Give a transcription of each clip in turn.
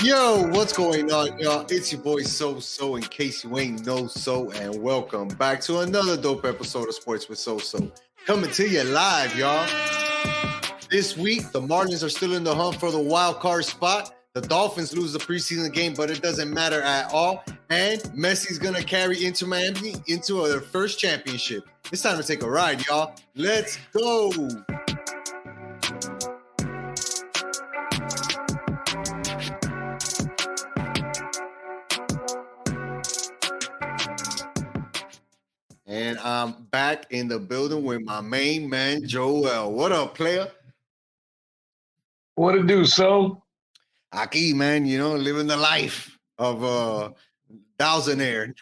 Yo, what's going on, y'all? It's your boy So, in case you ain't know So, and welcome back to another dope episode of Sports with So. Coming to you live, y'all. This week, the Marlins are still in the hunt for the wild card spot. The Dolphins lose the preseason game, but it doesn't matter at all. And Messi's going to carry Inter Miami into their first championship. It's time to take a ride, y'all. Let's go. And I'm back in the building with my main man, Joel. What up, player? What it do, So? Aquí, man, you know, living the life of thousandaire.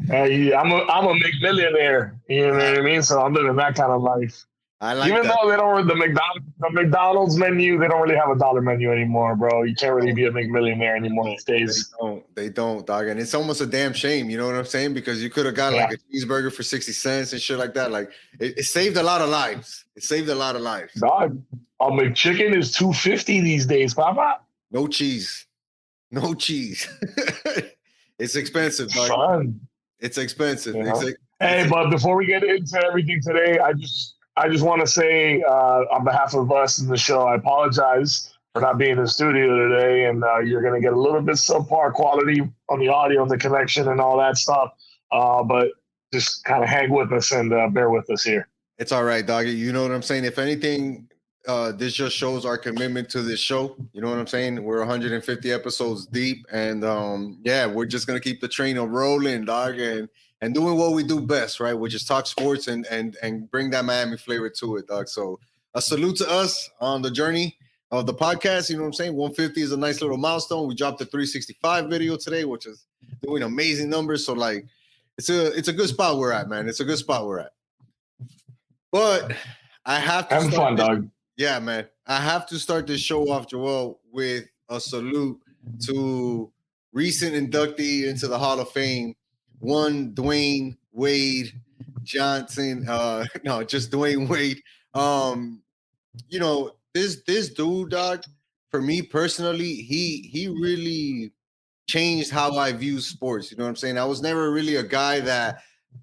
Hey, I'm a McMillionaire. You know what I mean? So I'm living that kind of life. I like Even that. though they don't the McDonald's menu, they don't really have a dollar menu anymore, bro. You can't really be a McMillionaire anymore these days. They don't, dog. And it's almost a damn shame, you know what I'm saying? Because you could have got like a cheeseburger for 60 cents and shit like that. Like it saved a lot of lives. It saved a lot of lives. Dog, a McChicken is $2.50 these days, Papa. No cheese. No cheese. It's expensive, dog. Fun. It's expensive. You know? But before we get into everything today, I just want to say on behalf of us in the show, I apologize for not being in the studio today, and you're going to get a little bit subpar quality on the audio and the connection and all that stuff. But just kind of hang with us and bear with us here. It's all right, doggy. You know what I'm saying? If anything, this just shows our commitment to this show. You know what I'm saying? We're 150 episodes deep, and we're just gonna keep the train rolling, dog, and doing what we do best, right? Which is talk sports and bring that Miami flavor to it, dog. So a salute to us on the journey of the podcast. You know what I'm saying? 150 is a nice little milestone. We dropped the 365 video today, which is doing amazing numbers. So like, it's a good spot we're at, man. It's a good spot we're at. But I have to have fun, dog. Yeah, man. I have to start this show off, Joel, with a salute to recent inductee into the Hall of Fame, one DWade Johnson. Just Dwayne Wade. You know, this dude, dog, for me personally, he really changed how I view sports. You know what I'm saying? I was never really a guy that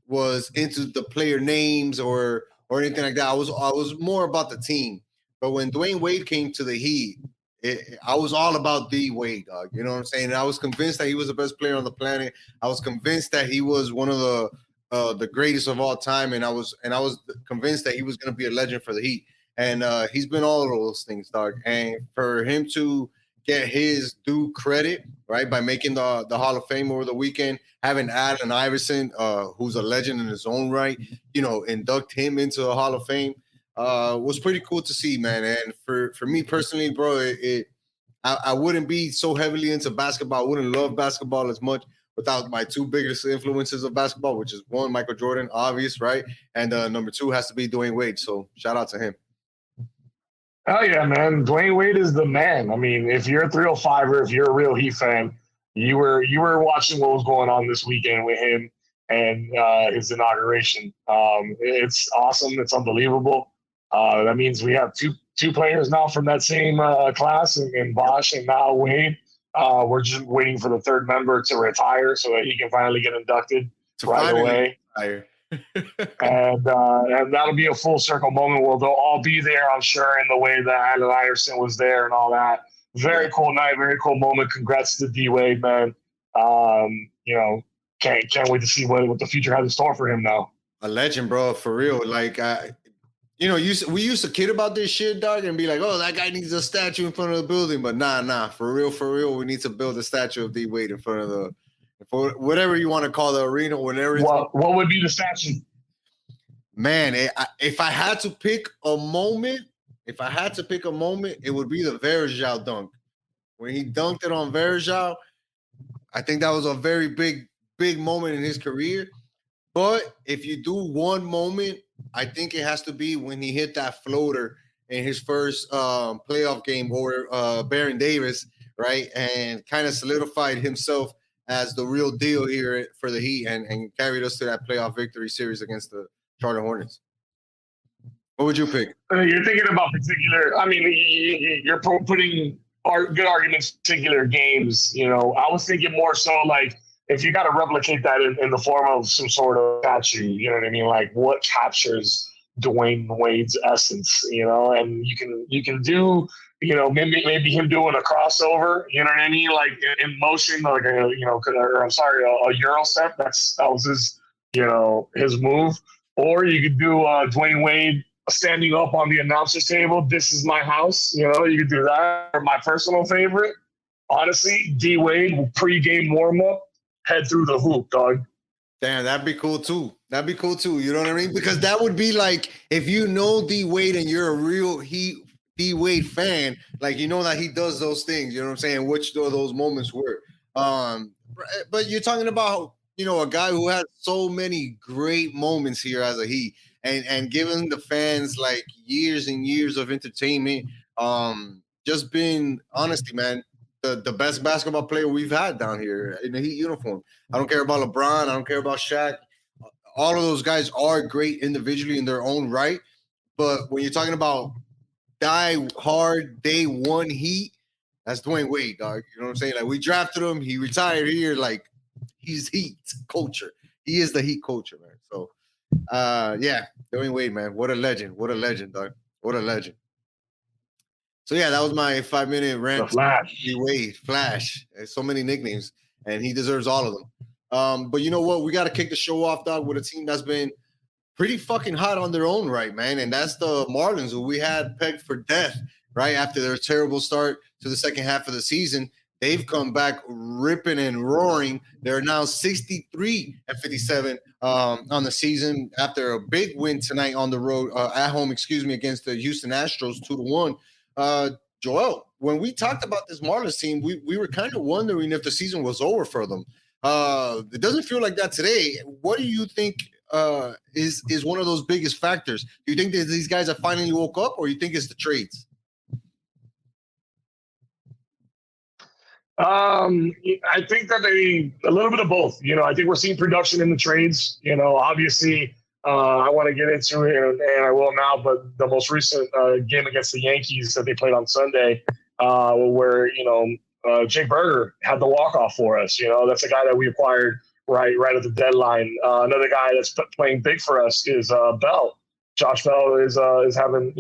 was into the player names or anything like that. I was more about the team. But when Dwayne Wade came to the Heat, I was all about DWade, dog. You know what I'm saying? And I was convinced that he was the best player on the planet. I was convinced that he was one of the greatest of all time, and I was convinced that he was going to be a legend for the Heat. And he's been all of those things, dog. And for him to get his due credit, right, by making the Hall of Fame over the weekend, having Allen Iverson, who's a legend in his own right, you know, induct him into the Hall of Fame. Was pretty cool to see, man. And for me personally, bro, I wouldn't be so heavily into basketball. I wouldn't love basketball as much without my two biggest influences of basketball, which is one, Michael Jordan, obvious, right? And number two has to be Dwayne Wade. So shout out to him. Oh yeah, man. Dwayne Wade is the man. I mean, if you're a 305er, if you're a real Heat fan, you were watching what was going on this weekend with him and his inauguration. It's awesome. It's unbelievable. That means we have two players now from that same class, and Bosch and now Wade. We're just waiting for the third member to retire so that he can finally get inducted right away. And that'll be a full circle moment where they'll all be there, I'm sure, in the way that Allen Iverson was there and all that. Very cool night, very cool moment. Congrats to DWade, man. You know, can't wait to see what the future has in store for him now. A legend, bro, for real. Like, you know, we used to kid about this shit, dog, and be like, oh, that guy needs a statue in front of the building. But nah, for real, we need to build a statue of DWade in front of for whatever you want to call the arena, whatever. What would be the statue? Man, if I had to pick a moment, it would be the Verjao dunk. When he dunked it on Verjao, I think that was a very big moment in his career. But if you do one moment, I think it has to be when he hit that floater in his first playoff game over Baron Davis, right? And kind of solidified himself as the real deal here for the Heat and carried us to that playoff victory series against the Charlotte Hornets. What would you pick? You're thinking about particular. I mean, you're putting good arguments, particular games. You know, I was thinking more so like if you got to replicate that in the form of some sort of statue. You know what I mean? Like what captures Dwayne Wade's essence? You know, and you can do. You know, maybe him doing a crossover. You know what I mean? Like in motion, like or I'm sorry, a Euro step. That was his. You know, his move. Or you could do Dwayne Wade standing up on the announcer's table. This is my house. You know, you could do that. Or my personal favorite, honestly, DWade pregame warm up, head through the hoop, dog. Damn, that'd be cool too. That'd be cool too. You know what I mean? Because that would be like if you know DWade and you're a real DWade fan, like you know that he does those things. You know what I'm saying? Which those moments were. But you're talking about a guy who had so many great moments here as a Heat, and giving the fans like years and years of entertainment. Just been honestly, man, the best basketball player we've had down here in the Heat uniform. I don't care about LeBron. I don't care about Shaq. All of those guys are great individually in their own right. But when you're talking about die hard day one Heat, that's Dwayne Wade, dog. You know what I'm saying? Like we drafted him, he retired here. Like he's Heat culture. He is the Heat culture, man. So, yeah, Dwayne Wade, man. What a legend. What a legend, dog. What a legend. So yeah, that was my 5-minute rant. The Flash. Wade, Flash. So many nicknames, and he deserves all of them. But you know what? We got to kick the show off, dog, with a team that's been pretty fucking hot on their own right, man. And that's the Marlins, who we had pegged for death, right? After their terrible start to the second half of the season. They've come back ripping and roaring. They're now 63-57 on the season after a big win tonight on the road, at home, against the Houston Astros 2-1. Joel, when we talked about this Marlins team, we were kind of wondering if the season was over for them. It doesn't feel like that today. What do you think is one of those biggest factors? Do you think that these guys have finally woke up, or you think it's the trades? I think that a little bit of both. You know, I think we're seeing production in the trades. You know, obviously, I want to get into it, and I will now. But the most recent game against the Yankees that they played on Sunday, where Jake Berger had the walk-off for us. You know, that's a guy that we acquired right at the deadline. Another guy that's playing big for us is Bell. Josh Bell is having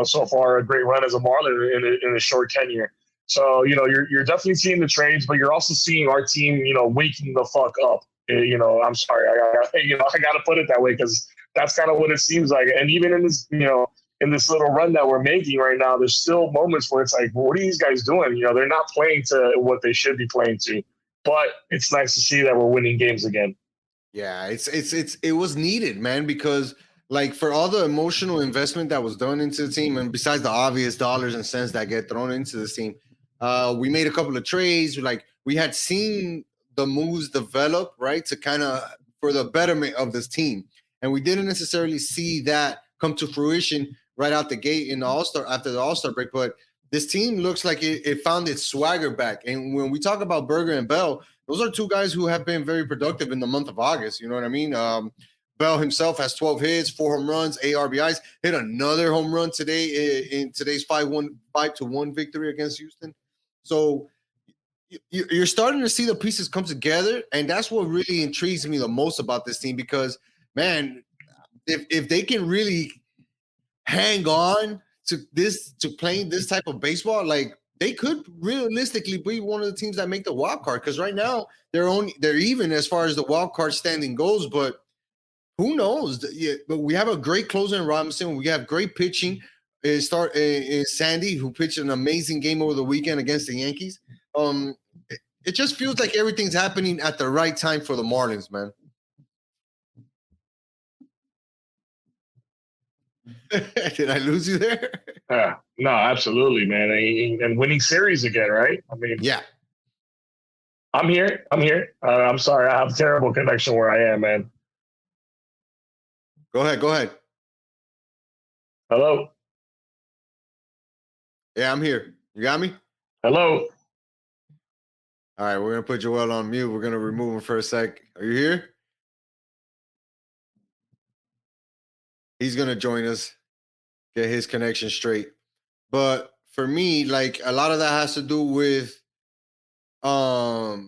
so far a great run as a Marlin in a short tenure. So you're definitely seeing the trades, but you're also seeing our team waking the fuck up. I'm sorry, I got to put it that way because that's kind of what it seems like. And even in this in this little run that we're making right now, there's still moments where it's like, well, what are these guys doing? They're not playing to what they should be playing to. But it's nice to see that we're winning games again. Yeah, it was needed, man, because like for all the emotional investment that was done into the team, and besides the obvious dollars and cents that get thrown into the team, we made a couple of trades. Like we had seen the moves develop, right, to kind of for the betterment of this team, and we didn't necessarily see that come to fruition right out the gate in the All-Star after the All-Star break. But this team looks like it found its swagger back. And when we talk about Berger and Bell, those are two guys who have been very productive in the month of August. You know what I mean? Bell himself has 12 hits, 4 home runs, 8 RBIs. Hit another home run today in today's 5-1 victory against Houston. So you're starting to see the pieces come together, and that's what really intrigues me the most about this team. Because, man, if they can really hang on to playing this type of baseball, like they could realistically be one of the teams that make the wild card. Because right now they're even as far as the wild card standing goes, but who knows? Yeah, but we have a great closer in Robinson. We have great pitching. Is Sandy, who pitched an amazing game over the weekend against the Yankees. It just feels like everything's happening at the right time for the Marlins, man. Did I lose you there? Yeah, no, absolutely, man. And winning series again, right? I mean, yeah. I'm here. I'm sorry. I have a terrible connection where I am, man. Go ahead. Hello? Yeah, I'm here. You got me? Hello? All right, we're going to put Joel on mute. We're going to remove him for a sec. Are you here? He's going to join us. get his connection straight. But for me, like a lot of that has to do with how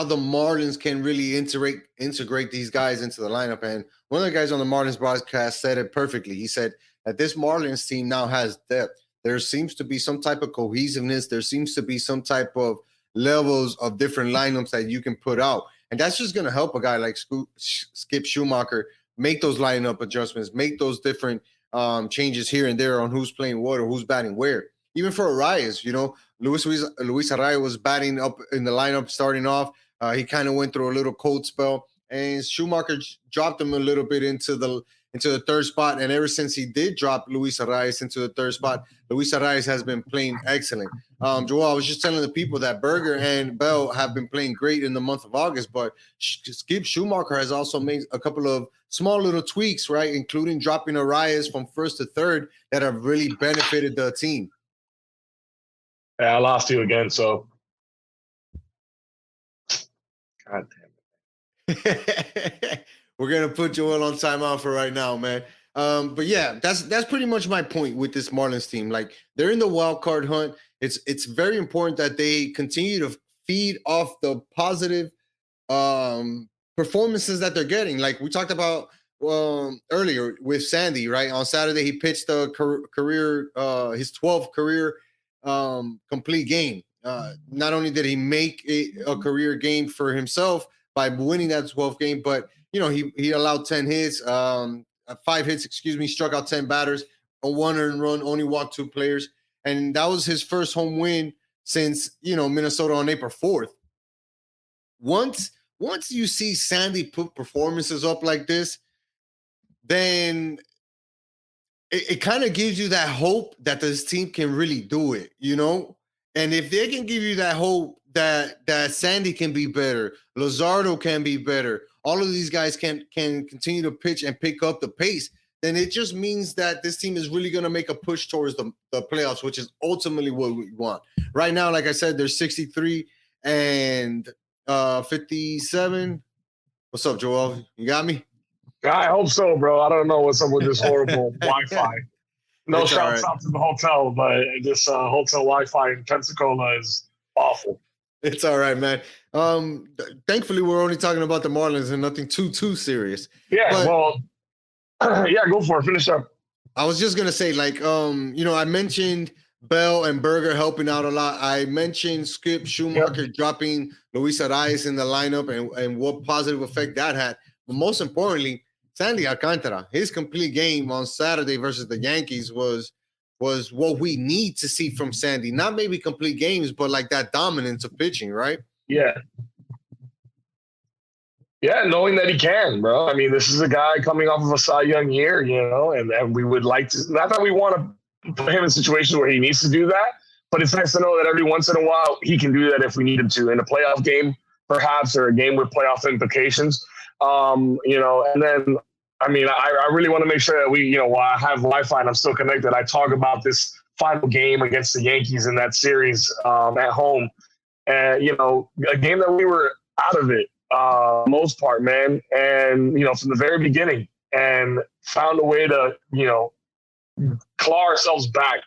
the Marlins can really integrate these guys into the lineup. And one of the guys on the Marlins broadcast said it perfectly. He said that this Marlins team now has depth. There seems to be some type of cohesiveness. There seems to be some type of levels of different lineups that you can put out. And that's just going to help a guy like Skip Schumacher make those lineup adjustments, make those different changes here and there on who's playing what or who's batting where. Even for Arias, you know, Luis Arias was batting up in the lineup starting off. He kind of went through a little cold spell, and Schumacher dropped him a little bit into the third spot. And ever since he did drop Luis Arias into the third spot, Luis Arias has been playing excellent. Joel, I was just telling the people that Berger and Bell have been playing great in the month of August, but Skip Schumacher has also made a couple of small little tweaks, right, including dropping Arias from first to third that have really benefited the team. Yeah, I lost you again, so. God damn it. We're going to put Joel on timeout for right now, man. But yeah, that's pretty much my point with this Marlins team. Like, they're in the wild card hunt. It's very important that they continue to feed off the positive performances that they're getting. Like we talked about earlier with Sandy, right? On Saturday, he pitched a career, his 12th career complete game. Not only did he make a career game for himself by winning that 12th game, but you know he allowed 10 hits, 5 hits, struck out 10 batters, a 1 earned run, only walked 2 players, and that was his first home win since Minnesota on April 4th. Once you see Sandy put performances up like this, then it kind of gives you that hope that this team can really do it, And if they can give you that hope that Sandy can be better, Luzardo can be better, all of these guys can continue to pitch and pick up the pace, then it just means that this team is really going to make a push towards the playoffs, which is ultimately what we want. Right now, like I said, they're 63 and 57. What's up, Joel? You got me? I hope so, bro. I don't know what's up with this horrible Wi-Fi. No shouts out to the hotel, but this hotel Wi-Fi in Pensacola is awful. It's all right, man. Thankfully, we're only talking about the Marlins and nothing too serious. Yeah, yeah, go for it. Finish up. I was just gonna say, like, I mentioned Bell and Berger helping out a lot. I mentioned Skip Schumacher dropping Luis Arias in the lineup and what positive effect that had. But most importantly, Sandy Alcantara, his complete game on Saturday versus the Yankees was what we need to see from Sandy. Not maybe complete games, but like that dominance of pitching, right? Yeah. Yeah, knowing that he can, bro. I mean, this is a guy coming off of a Cy Young year, and we would like to, not that we want to put him in situations where he needs to do that, but it's nice to know that every once in a while he can do that if we need him to in a playoff game, perhaps, or a game with playoff implications. And then, I mean, I really want to make sure that we, while I have Wi-Fi and I'm still connected, I talk about this final game against the Yankees in that series at home. And, a game that we were out of it most part, man. And, from the very beginning and found a way to, claw ourselves back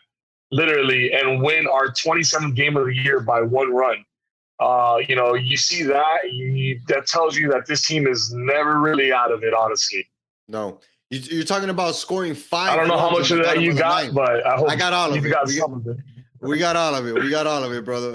literally and win our 27th game of the year by 1 run. You see that, that tells you that this team is never really out of it, honestly. No. You're talking about scoring 5. I don't know how much of that you got, but I hope I got all of it. Got some of it. We got all of it. We got all of it, brother.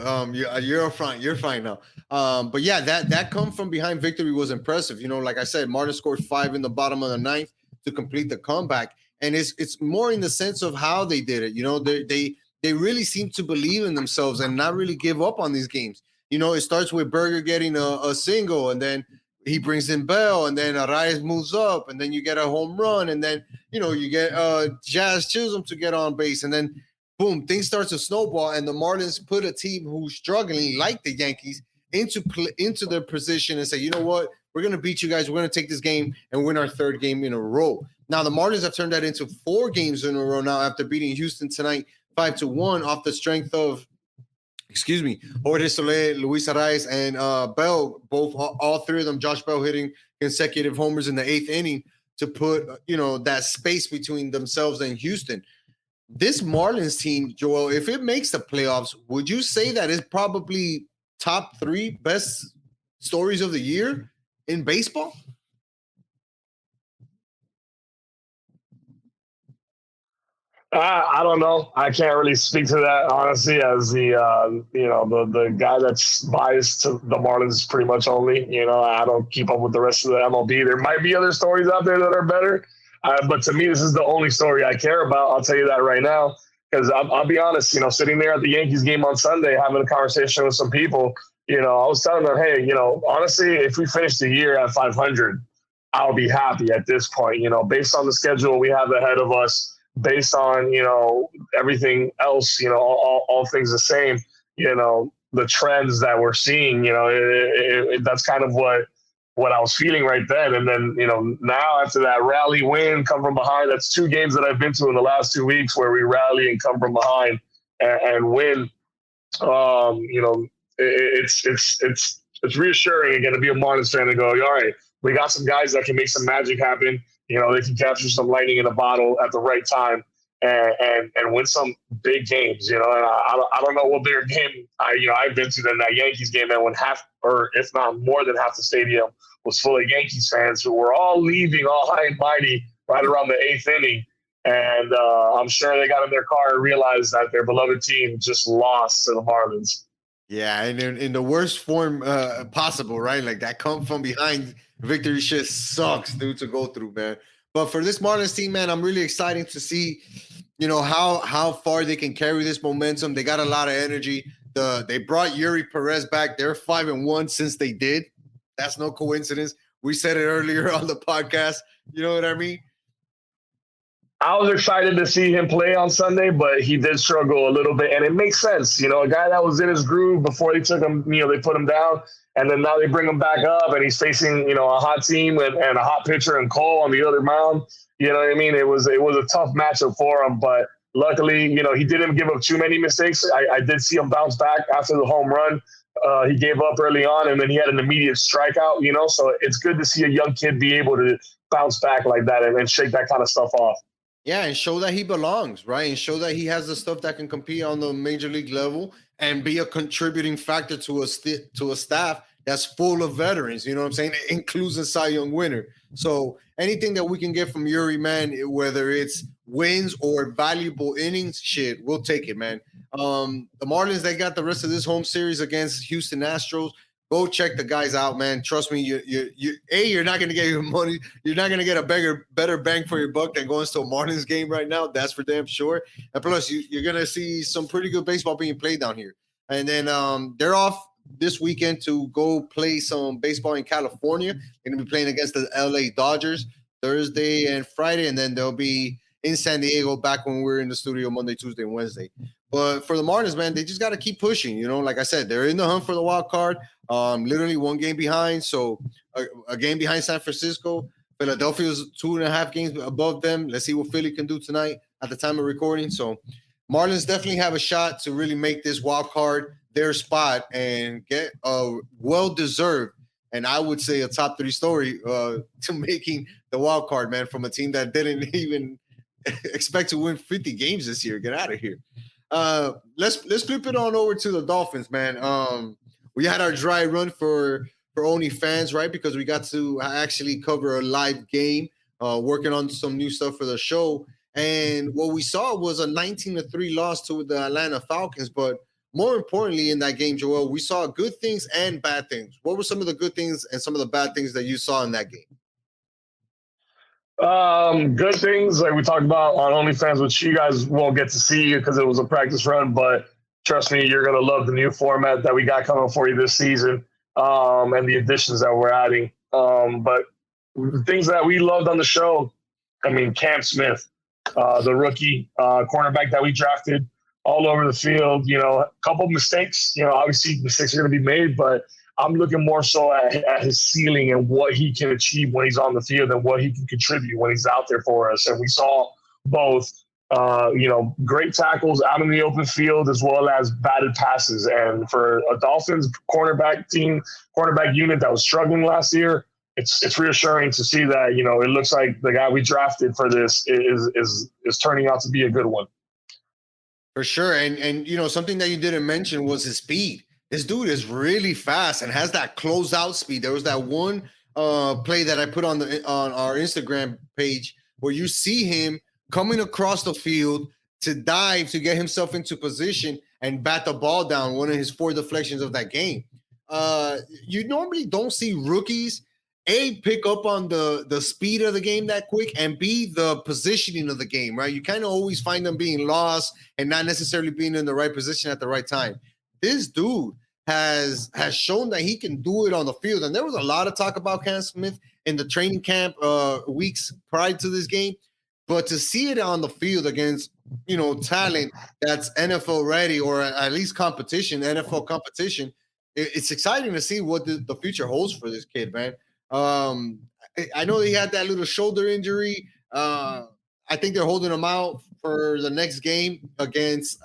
You're fine. You're fine now. But yeah, that come from behind victory was impressive. Like I said, Martin scored 5 in the bottom of the 9th to complete the comeback. And it's more in the sense of how they did it. They really seem to believe in themselves and not really give up on these games. It starts with Berger getting a single, and then he brings in Bell, and then Arias moves up, and then you get a home run, and then you get Jazz Chisholm to get on base, and then boom, things start to snowball, and the Marlins put a team who's struggling like the Yankees into their position and say, you know what, we're going to beat you guys. We're going to take this game and win our 3rd game in a row. Now, the Marlins have turned that into 4 games in a row now after beating Houston tonight 5-1 off the strength of, Jorge Soler, Luis Arias, and Bell, all 3 of them, Josh Bell hitting consecutive homers in the 8th inning to put, that space between themselves and Houston. This Marlins team, Joel, if it makes the playoffs, would you say that it's probably top 3 best stories of the year in baseball? I don't know. I can't really speak to that honestly, as the guy that's biased to the Marlins pretty much only. I don't keep up with the rest of the MLB. There might be other stories out there that are better, but to me, this is the only story I care about. I'll tell you that right now, because I'll be honest. Sitting there at the Yankees game on Sunday, having a conversation with some people, I was telling them, hey, honestly, if we finish the year at 500, I'll be happy at this point. Based on the schedule we have ahead of us, based on, everything else, all things the same, the trends that we're seeing, that's kind of what I was feeling right then. And then, now after that rally win, come from behind, that's 2 games that I've been to in the last 2 weeks where we rally and come from behind and win. It's reassuring again to be a Marlins fan and go, all right, we got some guys that can make some magic happen. They can capture some lightning in a bottle at the right time and win some big games. And I don't know what bigger game I've been to than that Yankees game, and when half, or if not more than half, the stadium was full of Yankees fans who were all leaving all high and mighty right around the 8th inning. And I'm sure they got in their car and realized that their beloved team just lost to the Marlins. Yeah, and in the worst form possible, right? Like that come from behind victory shit sucks, dude, to go through, man. But for this Marlins team, man, I'm really excited to see, how far they can carry this momentum. They got a lot of energy. They brought Yuri Perez back. They're 5-1 since they did. That's no coincidence. We said it earlier on the podcast. You know what I mean? I was excited to see him play on Sunday, but he did struggle a little bit, and it makes sense. A guy that was in his groove before they took him, they put him down, and then now they bring him back up, and he's facing, a hot team and a hot pitcher and Cole on the other mound. You know what I mean? It was a tough matchup for him, but luckily, he didn't give up too many mistakes. I did see him bounce back after the home run. He gave up early on, and then he had an immediate strikeout, so it's good to see a young kid be able to bounce back like that and shake that kind of stuff off. Yeah, and show that he belongs, right? And show that he has the stuff that can compete on the major league level and be a contributing factor to a staff that's full of veterans, you know what I'm saying? It includes a Cy Young winner. So anything that we can get from Yuri, man, whether it's wins or valuable innings, shit, we'll take it, man. The Marlins, they got the rest of this home series against Houston Astros. Go check the guys out, man. Trust me, you're not going to get your money. You're not going to get a better bang for your buck than going to a Marlins game right now. That's for damn sure. And plus, you're going to see some pretty good baseball being played down here. And then they're off this weekend to go play some baseball in California. They're going to be playing against the LA Dodgers Thursday and Friday. And then they'll be in San Diego back when we're in the studio Monday, Tuesday, and Wednesday. But for the Marlins, man, they just got to keep pushing. Like I said, they're in the hunt for the wild card. Literally 1 game behind. So a game behind San Francisco. Philadelphia's 2.5 games above them. Let's see what Philly can do tonight at the time of recording. So Marlins definitely have a shot to really make this wild card their spot and get a well-deserved, and I would say a top 3 story to making the wild card, man, from a team that didn't even expect to win 50 games this year. Get out of here. Let's flip it on over to the Dolphins, man. We had our dry run for only fans, right? Because we got to actually cover a live game, working on some new stuff for the show. And what we saw was a 19-3 loss to the Atlanta Falcons. But more importantly, in that game, Joel, we saw good things and bad things. What were some of the good things and some of the bad things that you saw in that game? Good things like we talked about on OnlyFans, which you guys won't get to see because it was a practice run, but trust me, you're gonna love the new format that we got coming for you this season, and the additions that we're adding. But things that we loved on the show, I mean, Cam Smith, the rookie cornerback that we drafted, all over the field. A couple of mistakes. Obviously mistakes are gonna be made, but I'm looking more so at his ceiling and what he can achieve when he's on the field and what he can contribute when he's out there for us. And we saw both, great tackles out in the open field as well as batted passes. And for a Dolphins cornerback unit that was struggling last year, it's reassuring to see that, you know, it looks like the guy we drafted for this is turning out to be a good one. For sure. And you know, something that you didn't mention was his speed. This dude is really fast and has that closeout speed. There was that one play that I put on our Instagram page where you see him coming across the field to dive to get himself into position and bat the ball down, one of his 4 deflections of that game. You normally don't see rookies pick up on the speed of the game that quick, and B, the positioning of the game, right? You kind of always find them being lost and not necessarily being in the right position at the right time. This dude has shown that he can do it on the field. And there was a lot of talk about Cam Smith in the training camp weeks prior to this game. But to see it on the field against, you know, talent that's NFL ready, or at least competition, NFL competition, it's exciting to see what the future holds for this kid, man. I know he had that little shoulder injury. I think they're holding him out for the next game against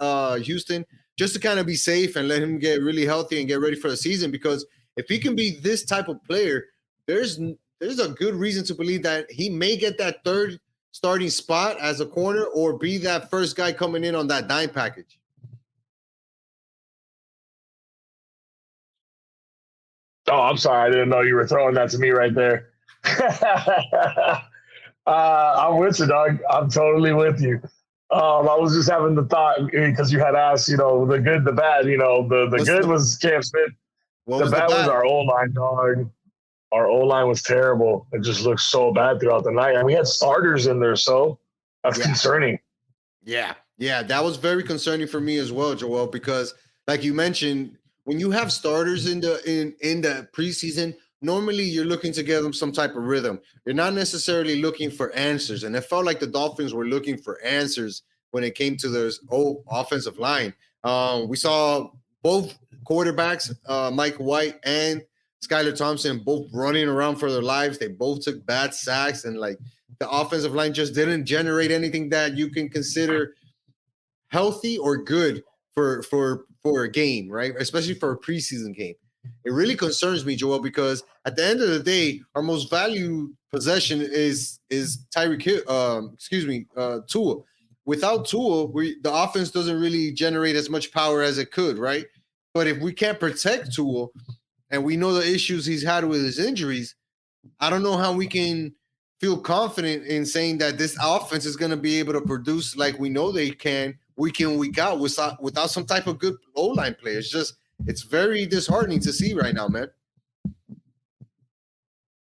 Houston, just to kind of be safe and let him get really healthy and get ready for the season. Because if he can be this type of player, there's a good reason to believe that he may get that 3rd starting spot as a corner, or be that first guy coming in on that dime package. Oh, I'm sorry. I didn't know you were throwing that to me right there. I'm with you, dog. I'm totally with you. I was just having the thought, because you had asked, you know, the good, the bad. You know, the good was Cam Smith. The bad was our O-line, dog. Our O-line was terrible. It just looked so bad throughout the night. And we had starters in there, so that's concerning. Yeah, that was very concerning for me as well, Joel, because like you mentioned, when you have starters in the preseason, normally you're looking to give them some type of rhythm. You're not necessarily looking for answers. And it felt like the Dolphins were looking for answers when it came to their offensive line. We saw both quarterbacks, Mike White and Skylar Thompson, both running around for their lives. They both took bad sacks, and like the offensive line just didn't generate anything that you can consider healthy or good for a game, right? Especially for a preseason game. It really concerns me, Joel, because at the end of the day, our most valued possession is Tyreek Hill, Tua. Without Tua, the offense doesn't really generate as much power as it could, right? But if we can't protect Tua, and we know the issues he's had with his injuries, I don't know how we can feel confident in saying that this offense is going to be able to produce like we know they can week in, week out without some type of good O-line play. It's very disheartening to see right now, man.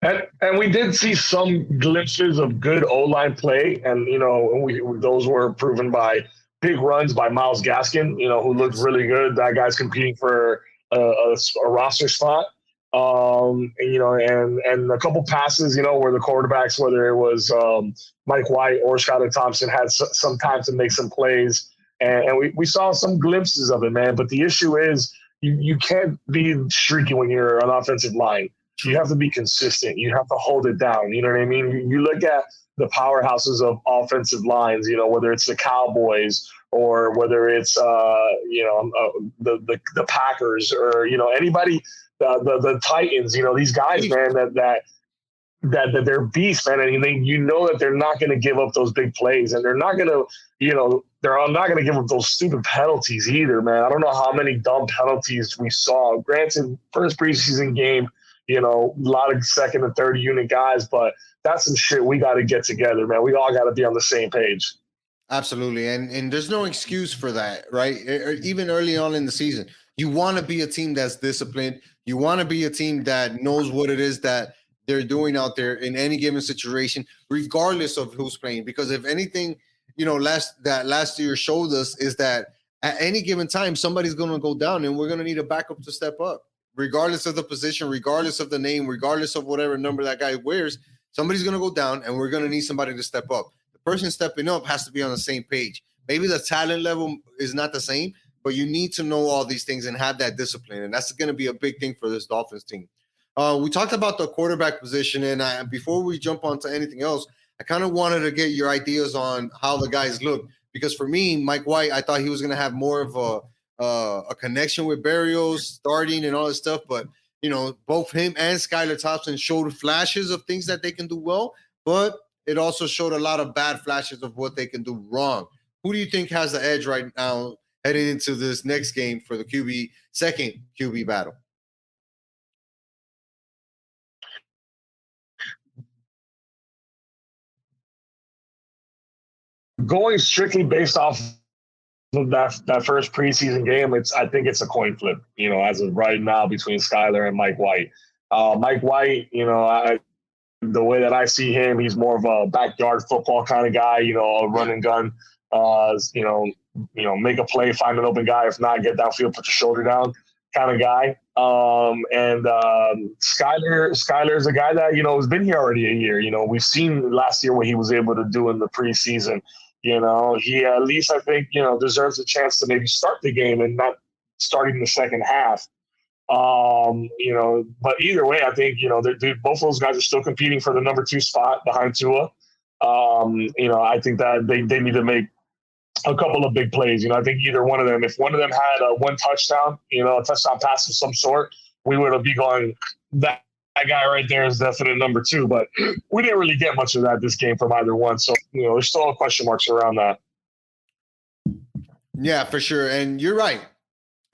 And we did see some glimpses of good O-line play, and you know, those were proven by big runs by Myles Gaskin, you know, who looked really good. That guy's competing for a roster spot. You know, and a couple passes, you know, where the quarterbacks, whether it was Mike White or Skylar Thompson, had some time to make some plays, and we saw some glimpses of it, man. But the issue is you can't be streaky when you're on offensive line. You have to be consistent. You have to hold it down. You know what I mean? You look at the powerhouses of offensive lines, you know, whether it's the Cowboys or whether it's the Packers, or you know, anybody, the Titans, you know, these guys, man, that they're beasts, man, and you know that they're not going to give up those big plays, and they're not going to, you know, they're not going to give up those stupid penalties either, man. I don't know how many dumb penalties we saw. Granted, first preseason game, you know, a lot of second and third unit guys, but that's some shit we got to get together, man. We all got to be on the same page. Absolutely. And there's no excuse for that, right? Even early on in the season, you want to be a team that's disciplined. You want to be a team that knows what it is that they're doing out there in any given situation, regardless of who's playing. Because if anything, you know, last year showed us is that at any given time, somebody's going to go down, and we're going to need a backup to step up. Regardless of the position, regardless of the name, regardless of whatever number that guy wears, somebody's going to go down, and we're going to need somebody to step up. The person stepping up has to be on the same page. Maybe the talent level is not the same, but you need to know all these things and have that discipline, and that's going to be a big thing for this Dolphins team. We talked about the quarterback position, and before we jump on to anything else, I kind of wanted to get your ideas on how the guys look, because for me, Mike White, I thought he was going to have more of a connection with Berrios starting and all this stuff, but both him and Skylar Thompson showed flashes of things that they can do well, but it also showed a lot of bad flashes of what they can do wrong. Who do you think has the edge right now heading into this next game for the second QB battle? Going strictly based off of that first preseason game, I think it's a coin flip, as of right now between Skylar and Mike White. Mike White, the way that I see him, he's more of a backyard football kind of guy, a run and gun, make a play, find an open guy. If not, get downfield, put your shoulder down kind of guy. Skylar is a guy that, has been here already a year. We've seen last year what he was able to do in the preseason. He at least, I think, deserves a chance to maybe start the game and not starting the second half. But either way, I think, both of those guys are still competing for the number 2 spot behind Tua. I think that they need to make a couple of big plays. I think either one of them, if one of them had one touchdown, a touchdown pass of some sort, we would be going, that guy right there is definite number 2. But we didn't really get much of that this game from either one. So, there's still question marks around that. Yeah, for sure. And you're right.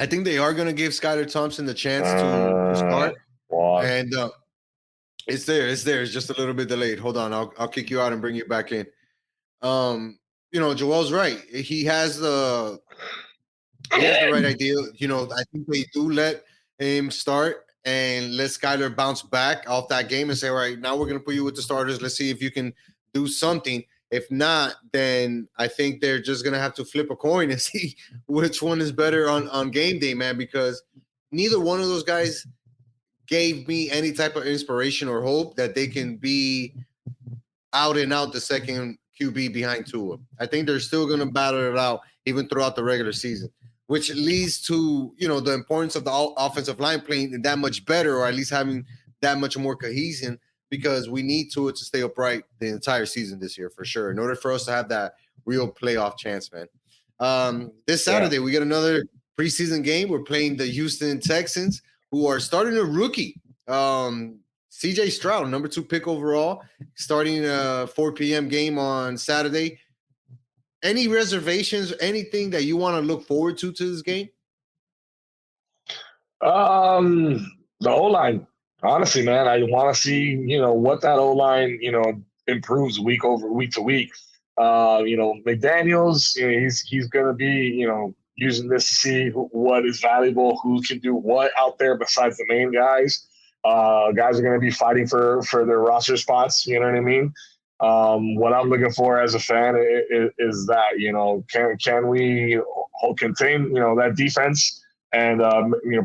I think they are going to give Skylar Thompson the chance to start. Wow. And it's there. It's just a little bit delayed. Hold on. I'll kick you out and bring you back in. Joel's right. He has the right idea. I think they do let him start and let Skylar bounce back off that game and say, all right, now we're going to put you with the starters. Let's see if you can do something. If not, then I think they're just going to have to flip a coin and see which one is better on game day, man, because neither one of those guys gave me any type of inspiration or hope that they can be out and out the second QB behind Tua. I think they're still going to battle it out even throughout the regular season, which leads to, the importance of the offensive line playing that much better, or at least having that much more cohesion, because we need Tua to stay upright the entire season this year for sure, in order for us to have that real playoff chance, man. This Saturday, we get another preseason game. We're playing the Houston Texans, who are starting a rookie. CJ Stroud, number 2 pick overall, starting a 4 p.m. game on Saturday. Any reservations, anything that you want to look forward to this game? The O-line. Honestly, man, I want to see, what that O-line, improves week to week. McDaniels, he's going to be, using this to see what is valuable, who can do what out there besides the main guys. Guys are going to be fighting for their roster spots. You know what I mean? What I'm looking for as a fan is that, can we contain, that defense and,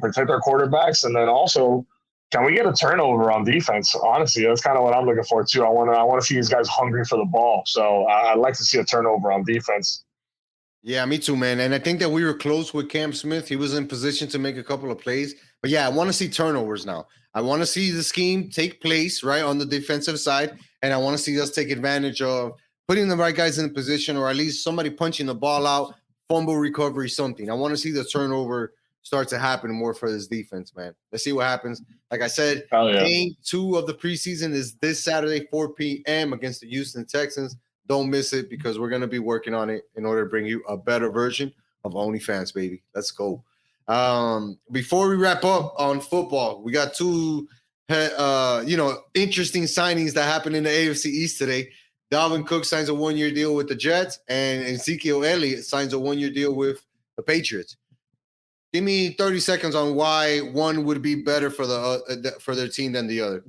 protect our quarterbacks, and then also, can we get a turnover on defense? Honestly, that's kind of what I'm looking for too. I want to see these guys hungry for the ball. So I'd like to see a turnover on defense. Yeah, me too, man. And I think that we were close with Cam Smith. He was in position to make a couple of plays. But yeah, I want to see turnovers now. I want to see the scheme take place right on the defensive side. And I want to see us take advantage of putting the right guys in position, or at least somebody punching the ball out, fumble recovery, something. I want to see the turnover start to happen more for this defense, man. Let's see what happens. Like I said, game 2 of the preseason is this Saturday, 4 p.m. against the Houston Texans. Don't miss it, because we're going to be working on it in order to bring you a better version of OnlyFans, baby. Let's go. Before we wrap up on football, we got 2, interesting signings that happened in the AFC East today. Dalvin Cook signs a 1-year deal with the Jets, and Ezekiel Elliott signs a 1-year deal with the Patriots. Give me 30 seconds on why one would be better for their team than the other.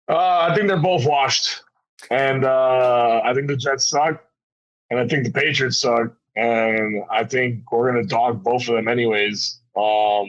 I think they're both washed, and I think the Jets suck, and I think the Patriots suck, and I think we're gonna dog both of them anyways. I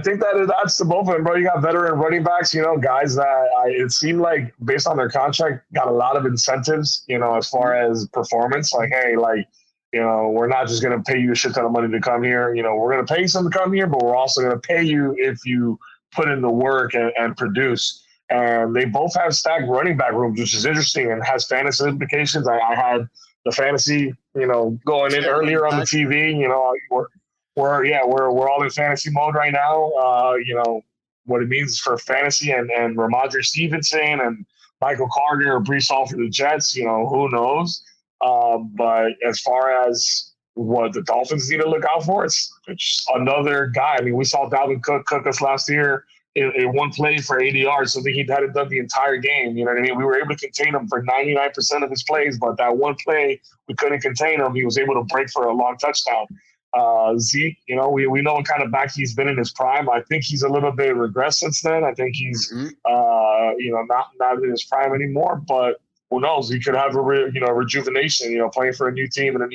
think that it adds to both of them, bro. You got veteran running backs, guys that it seemed like based on their contract got a lot of incentives, as far as performance. Like, hey, we're not just gonna pay you a shit ton of money to come here. We're gonna pay you some to come here, but we're also gonna pay you if you put in the work and produce. And they both have stacked running back rooms, which is interesting and has fantasy implications. I had the fantasy, going in earlier on the TV, we're all in fantasy mode right now. What it means for fantasy and Ramondre Stevenson and Michael Carter or Brees Hall for the Jets, who knows? But as far as what the Dolphins need to look out for, it's another guy. I mean, we saw Dalvin cook us last year in one play for 80 yards, so he hadn't done the entire game. You know what I mean? We were able to contain him for 99% of his plays, but that one play, we couldn't contain him. He was able to break for a long touchdown. Zeke, we know what kind of back he's been in his prime. I think he's a little bit regressed since then. I think he's, not in his prime anymore, but who knows? He could have a rejuvenation, playing for a new team and a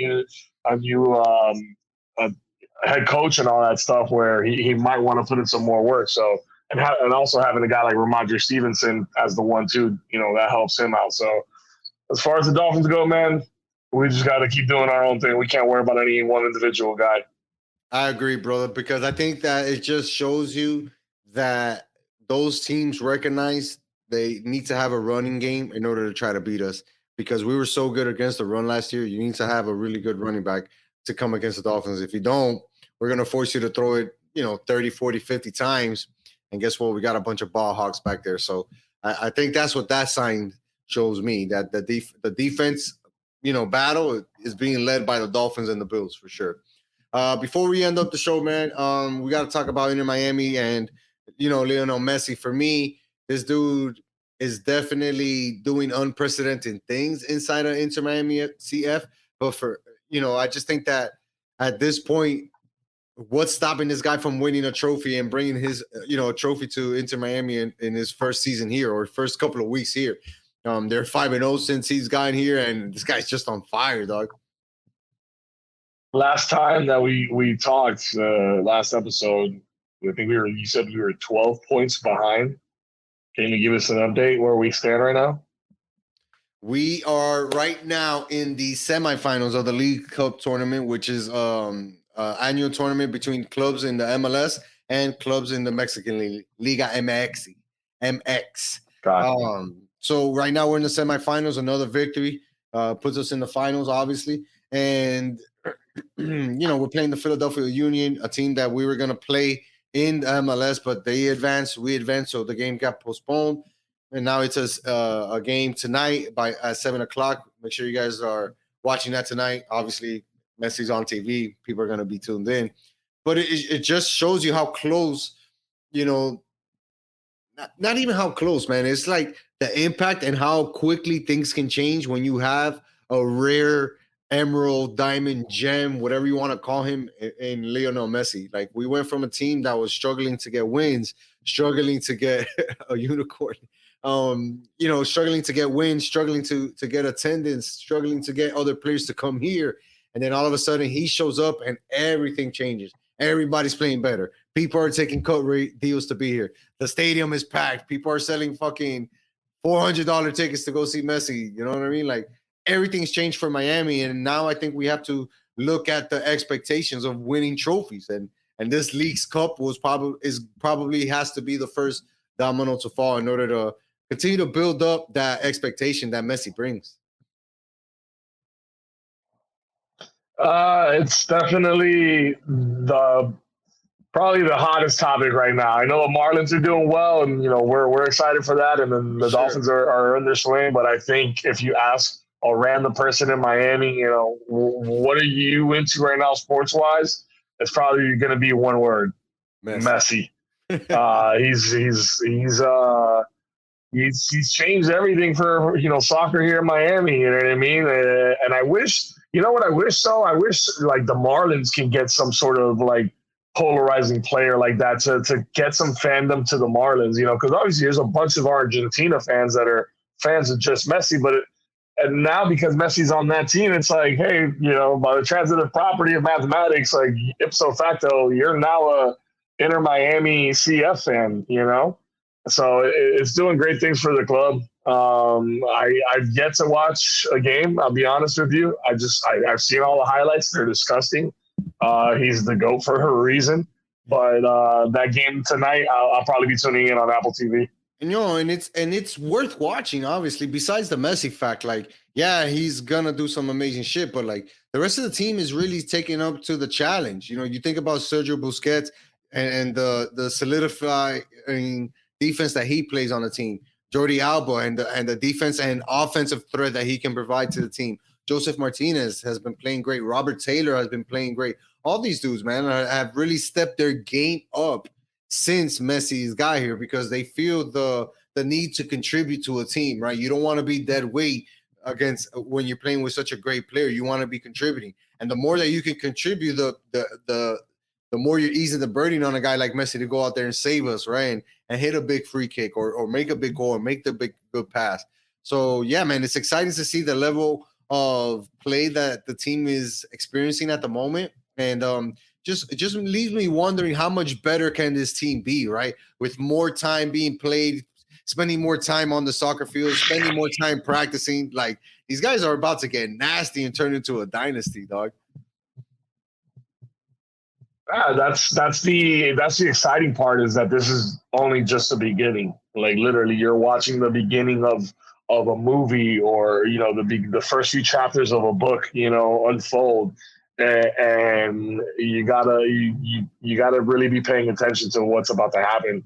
new head coach and all that stuff where he might want to put in some more work. So, and also having a guy like Ramondre Stevenson as the 1-2, that helps him out. So as far as the Dolphins go, man, we just got to keep doing our own thing. We can't worry about any one individual guy. I agree, brother, because I think that it just shows you that those teams recognize they need to have a running game in order to try to beat us, because we were so good against the run last year. You need to have a really good running back to come against the Dolphins. If you don't, we're going to force you to throw it, 30, 40, 50 times. And guess what? We got a bunch of ball hawks back there. So I think that's what that sign shows me, that the defense, battle is being led by the Dolphins and the Bills for sure. Before we end up the show, man, we got to talk about Inter Miami and, Lionel Messi. For me, this dude is definitely doing unprecedented things inside of Inter Miami CF. But I just think that at this point, what's stopping this guy from winning a trophy and bringing his, trophy to Inter Miami in his first season here or first couple of weeks here? They're 5-0 since he's gotten here, and this guy's just on fire, dog. Last time that we talked, last episode, I think you said we were 12 points behind. Can you give us an update where we stand right now? We are right now in the semifinals of the League Cup tournament, which is annual tournament between clubs in the MLS and clubs in the Mexican League, Liga MX. So right now we're in the semifinals. Another victory puts us in the finals, obviously. And, we're playing the Philadelphia Union, a team that we were going to play in the MLS, but they advanced, we advanced, so the game got postponed. And now it's a game tonight at 7 o'clock. Make sure you guys are watching that tonight. Obviously, Messi's on TV. People are going to be tuned in. But it just shows you how close, not even how close, man. It's like the impact and how quickly things can change when you have a rare emerald, diamond, gem, whatever you want to call him, in Lionel Messi. Like, we went from a team that was struggling to get wins, struggling to get a unicorn, struggling to get wins, struggling to get attendance, struggling to get other players to come here. And then all of a sudden he shows up and everything changes. Everybody's playing better. People are taking cut rate deals to be here. The stadium is packed. People are selling fucking $400 tickets to go see Messi. You know what I mean? Like, everything's changed for Miami. And now I think we have to look at the expectations of winning trophies. And this League's Cup probably has to be the first domino to fall in order to continue to build up that expectation that Messi brings. It's definitely probably the hottest topic right now. I know the Marlins are doing well, and we're excited for that, and then the Dolphins are in their swing. But I think if you ask a random person in Miami, what are you into right now, sports wise? It's probably going to be one word: Messi. He's changed everything for soccer here in Miami. You know what I mean? And I wish. You know what I wish, though? I wish, like, the Marlins can get some sort of, like, polarizing player like that to get some fandom to the Marlins, because obviously there's a bunch of Argentina fans that are fans of just Messi. And now because Messi's on that team, it's like, hey, by the transitive property of mathematics, like, ipso facto, you're now a Inter Miami CF fan, So it's doing great things for the club. I've yet to watch a game. I'll be honest with you. I've seen all the highlights. They're disgusting. He's the GOAT for a reason. But that game tonight, I'll probably be tuning in on Apple TV. And it's worth watching, obviously, besides the Messi fact. Like, yeah, he's gonna do some amazing shit, but like the rest of the team is really taking up to the challenge. You think about Sergio Busquets and the solidifying defense that he plays on the team, Jordi Alba, and the defense and offensive threat that he can provide to the team. Joseph Martinez has been playing great. Robert Taylor has been playing great. All these dudes, man, have really stepped their game up since Messi's got here because they feel the need to contribute to a team, right? You don't want to be dead weight against when you're playing with such a great player. You want to be contributing, and the more that you can contribute, the more you're easing the burden on a guy like Messi to go out there and save us, right? And hit a big free kick or make a big goal or make the big good pass. So yeah, man, it's exciting to see the level of play that the team is experiencing at the moment, and it just leaves me wondering how much better can this team be, right? With more time being played, spending more time on the soccer field, spending more time practicing. Like these guys are about to get nasty and turn into a dynasty, dog. Yeah, that's the exciting part is that this is only just the beginning. Like literally, you're watching the beginning of a movie or the first few chapters of a book, unfold, and you gotta really be paying attention to what's about to happen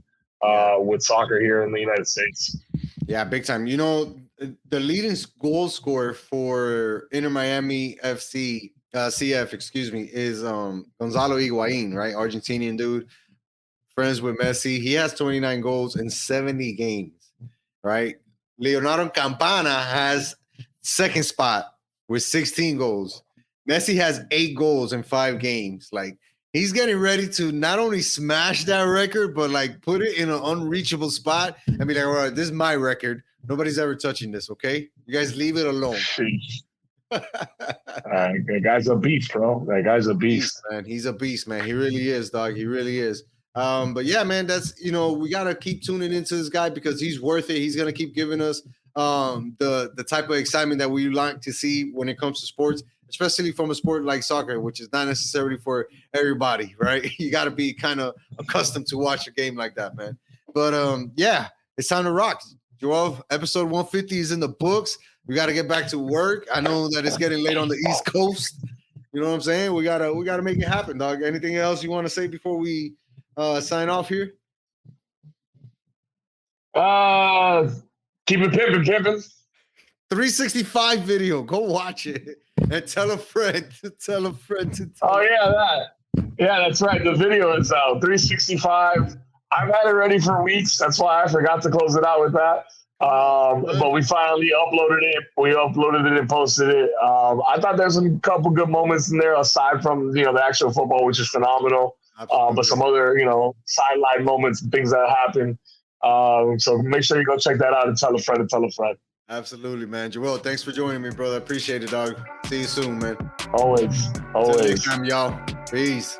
with soccer here in the United States. Yeah, big time. The leading goal scorer for Inter Miami FC. CF, excuse me, is Gonzalo Higuain, right? Argentinian dude, friends with Messi. He has 29 goals in 70 games, right? Leonardo Campana has second spot with 16 goals. Messi has 8 goals in 5 games. Like he's getting ready to not only smash that record, but like put it in an unreachable spot and be like, all right, this is my record. Nobody's ever touching this, okay? You guys leave it alone. That guy's a beast, bro. That guy's a beast, man. He's a beast, man. He really is, dog. He really is. But yeah, man, that's we gotta keep tuning into this guy because he's worth it. He's gonna keep giving us the type of excitement that we like to see when it comes to sports, especially from a sport like soccer, which is not necessarily for everybody, right? You gotta be kind of accustomed to watch a game like that, man. But yeah, it's time to rock. Joel, episode 150 is in the books. We got to get back to work. I know that it's getting late on the East Coast. You know what I'm saying? We gotta make it happen, dog. Anything else you want to say before we sign off here? Keep it pimping. 365 video. Go watch it and tell a friend. Tell a friend to tell. Oh yeah, that's right. The video is out. 365. I've had it ready for weeks. That's why I forgot to close it out with that. But we finally uploaded it. We uploaded it and posted it. I thought there's a couple good moments in there aside from the actual football, which is phenomenal. But some other sideline moments and things that happen. So make sure you go check that out and tell a friend. Absolutely, man. Joel, thanks for joining me, brother. I appreciate it, dog. See you soon, man. Always. Till next time, y'all. Peace.